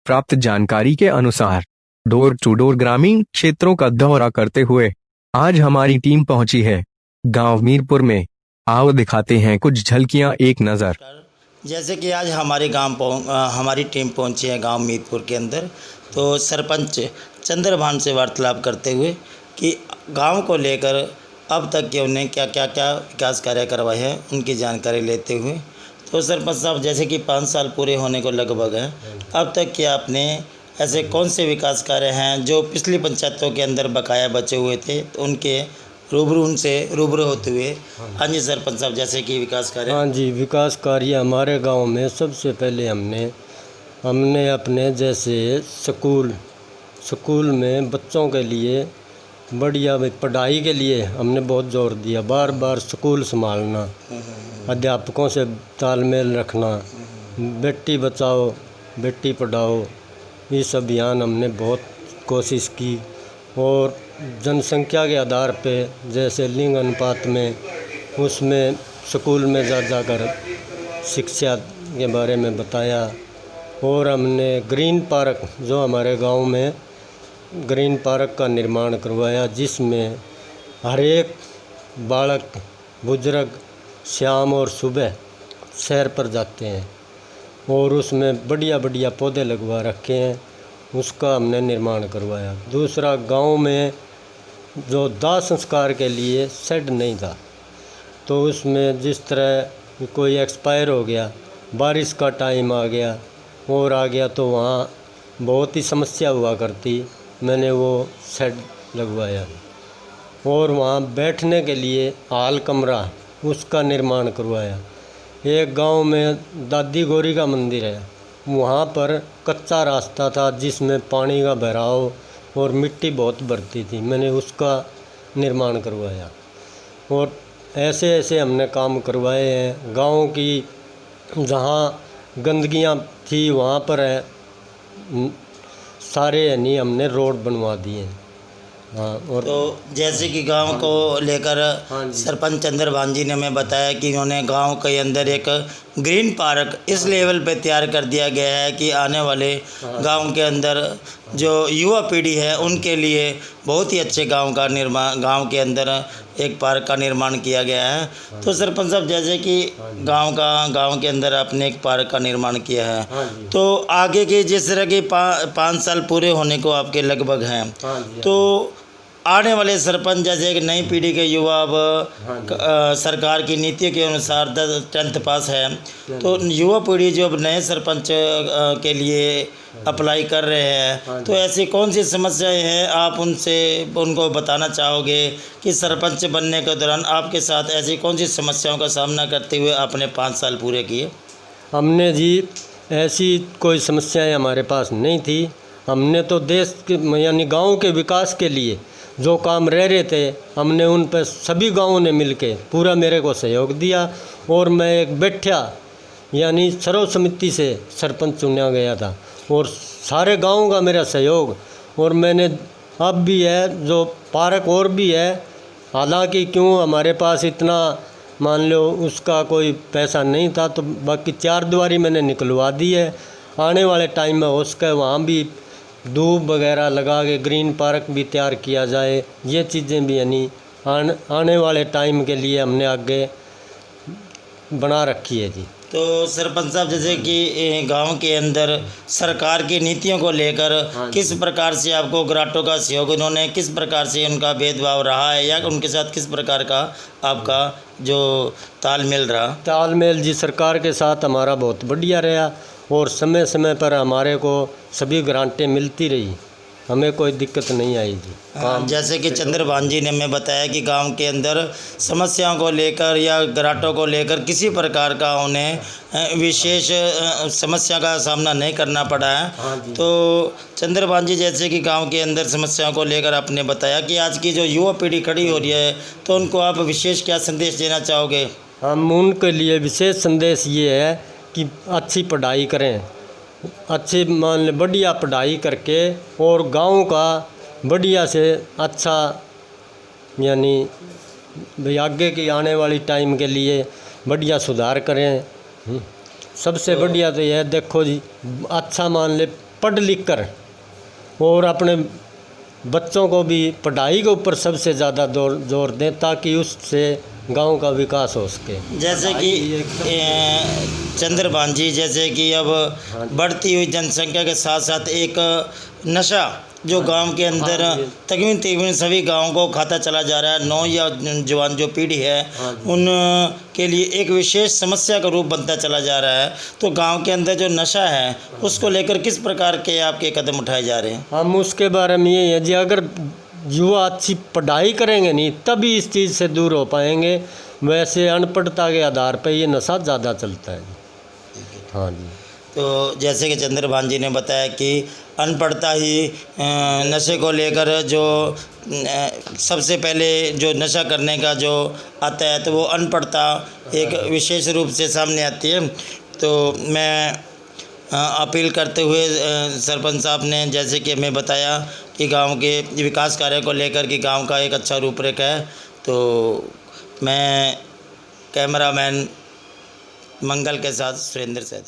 प्राप्त जानकारी के अनुसार डोर टू डोर ग्रामीण क्षेत्रों का दौरा करते हुए आज हमारी टीम पहुंची है गांव मीरपुर में। आओ दिखाते हैं कुछ झलकियां, एक नज़र। जैसे कि आज हमारी टीम पहुंची है गांव मीरपुर के अंदर, तो सरपंच चंद्रभान से वार्तालाप करते हुए कि गांव को लेकर अब तक के उन्हें क्या विकास कार्य करवाए हैं उनकी जानकारी लेते हुए। तो सरपंच साहब, जैसे कि 5 साल पूरे होने को लगभग हैं, अब तक क्या आपने ऐसे कौन से विकास कार्य हैं जो पिछली पंचायतों के अंदर बकाया बचे हुए थे, तो उनके उनसे रूबरू होते हुए। हाँ जी सरपंच साहब, जैसे कि विकास कार्य। हाँ जी, विकास कार्य हमारे गांव में सबसे पहले हमने अपने जैसे स्कूल में बच्चों के लिए बढ़िया पढ़ाई के लिए हमने बहुत जोर दिया। बार बार स्कूल संभालना, अध्यापकों से तालमेल रखना, बेटी बचाओ बेटी पढ़ाओ, इस अभियान हमने बहुत कोशिश की। और जनसंख्या के आधार पे जैसे लिंग अनुपात में उसमें स्कूल में जाकर शिक्षा के बारे में बताया। और हमने ग्रीन पार्क, जो हमारे गांव में ग्रीन पार्क का निर्माण करवाया, जिसमें हर एक बालक बुजुर्ग शाम और सुबह सैर पर जाते हैं और उसमें बढ़िया बढ़िया पौधे लगवा रखे हैं, उसका हमने निर्माण करवाया। दूसरा, गांव में जो दाह संस्कार के लिए शेड नहीं था, तो उसमें जिस तरह कोई एक्सपायर हो गया, बारिश का टाइम आ गया और आ गया, तो वहाँ बहुत ही समस्या हुआ करती। मैंने वो शेड लगवाया और वहाँ बैठने के लिए हाल कमरा, उसका निर्माण करवाया। एक गांव में दादी गौरी का मंदिर है, वहाँ पर कच्चा रास्ता था जिसमें पानी का बहाव और मिट्टी बहुत भरती थी, मैंने उसका निर्माण करवाया। और ऐसे ऐसे हमने काम करवाए हैं। गांव की जहाँ गंदगियाँ थी वहाँ पर सारे यानी हमने रोड बनवा दिए। हाँ, और तो जैसे कि गांव को लेकर सरपंच चंद्रभान जी ने हमें बताया कि उन्होंने गांव के अंदर एक ग्रीन पार्क इस लेवल पे तैयार कर दिया गया है कि आने वाले गांव के अंदर जो युवा पीढ़ी है उनके लिए बहुत ही अच्छे गांव के अंदर एक पार्क का निर्माण किया गया है। तो सरपंच साहब, जैसे कि गांव के अंदर आपने एक पार्क का निर्माण किया है, तो आगे के जिस तरह के 5 साल पूरे होने को आपके लगभग हैं, तो आने वाले सरपंच जैसे एक नई पीढ़ी के युवा अब सरकार की नीति के अनुसार 10th पास है, तो युवा पीढ़ी जो अब नए सरपंच के लिए अप्लाई कर रहे हैं, तो ऐसी कौन सी समस्याएं हैं आप उनको बताना चाहोगे कि सरपंच बनने के दौरान आपके साथ ऐसी कौन सी समस्याओं का सामना करते हुए आपने 5 साल पूरे किए? हमने जी ऐसी कोई समस्याएं हमारे पास नहीं थी। हमने तो देश के यानी गांव के विकास के लिए जो काम रह रहे थे, हमने उन पर सभी गांवों ने मिलके पूरा मेरे को सहयोग दिया। और मैं एक बैठा यानी सर्वसम्मति से सरपंच चुना गया था और सारे गांव का मेरा सहयोग। और मैंने अब भी है जो पार्क और भी है, हालांकि क्यों हमारे पास इतना मान लो उसका कोई पैसा नहीं था, तो बाकी 4 दीवारी मैंने निकलवा दी है। आने वाले टाइम में हो सके वहाँ भी धूप वगैरह लगा के ग्रीन पार्क भी तैयार किया जाए। ये चीज़ें भी यानी आने वाले टाइम के लिए हमने आगे बना रखी है जी। तो सरपंच साहब, जैसे कि गांव के अंदर सरकार की नीतियों को लेकर किस प्रकार से आपको ग्रांटों का सहयोग, उन्होंने किस प्रकार से उनका भेदभाव रहा है या उनके साथ किस प्रकार का आपका जो तालमेल जी सरकार के साथ हमारा बहुत बढ़िया रहा और समय समय पर हमारे को सभी ग्रांटें मिलती रही, हमें कोई दिक्कत नहीं आई जी। जैसे कि चंद्रभान जी ने हमें बताया कि गांव के अंदर समस्याओं को लेकर या ग्रांटों को लेकर किसी प्रकार का उन्हें विशेष समस्या का सामना नहीं करना पड़ा है। तो चंद्रभान जी, जैसे कि गांव के अंदर समस्याओं को लेकर आपने बताया कि आज की जो युवा पीढ़ी खड़ी हो रही है, तो उनको आप विशेष क्या संदेश देना चाहोगे? हम उनके लिए विशेष संदेश ये है कि अच्छी पढ़ाई करें, अच्छी मान ले बढ़िया पढ़ाई करके और गांव का बढ़िया से अच्छा यानी आगे की आने वाली टाइम के लिए बढ़िया सुधार करें। सबसे बढ़िया तो यह देखो जी, अच्छा मान ले पढ़ लिख कर और अपने बच्चों को भी पढ़ाई के ऊपर सबसे ज़्यादा जोर दें, ताकि उससे गांव का विकास हो सके। जैसे कि चंद्रभान जी, जैसे कि अब बढ़ती हुई जनसंख्या के साथ साथ एक नशा जो गांव के अंदर तकरीबन सभी गांवों को खाता चला जा रहा है, नौजवान जो पीढ़ी है उन के लिए एक विशेष समस्या का रूप बनता चला जा रहा है। तो गांव के अंदर जो नशा है उसको लेकर किस प्रकार के आपके कदम उठाए जा रहे हैं? हम उसके बारे में ये है जी, अगर युवा अच्छी पढ़ाई करेंगे नहीं तभी इस चीज़ से दूर हो पाएंगे। वैसे अनपढ़ता के आधार पर ये नशा ज़्यादा चलता है। हाँ जी। तो जैसे कि चंद्रभान जी ने बताया कि अनपढ़ता ही नशे को लेकर जो सबसे पहले जो नशा करने का जो आता है तो वो अनपढ़ता एक विशेष रूप से सामने आती है। तो मैं अपील करते हुए सरपंच साहब ने जैसे कि हमें बताया कि गांव के विकास कार्य को लेकर कि गांव का एक अच्छा रूपरेखा है, तो मैं कैमरामैन मंगल के साथ सुरेंद्र सैद।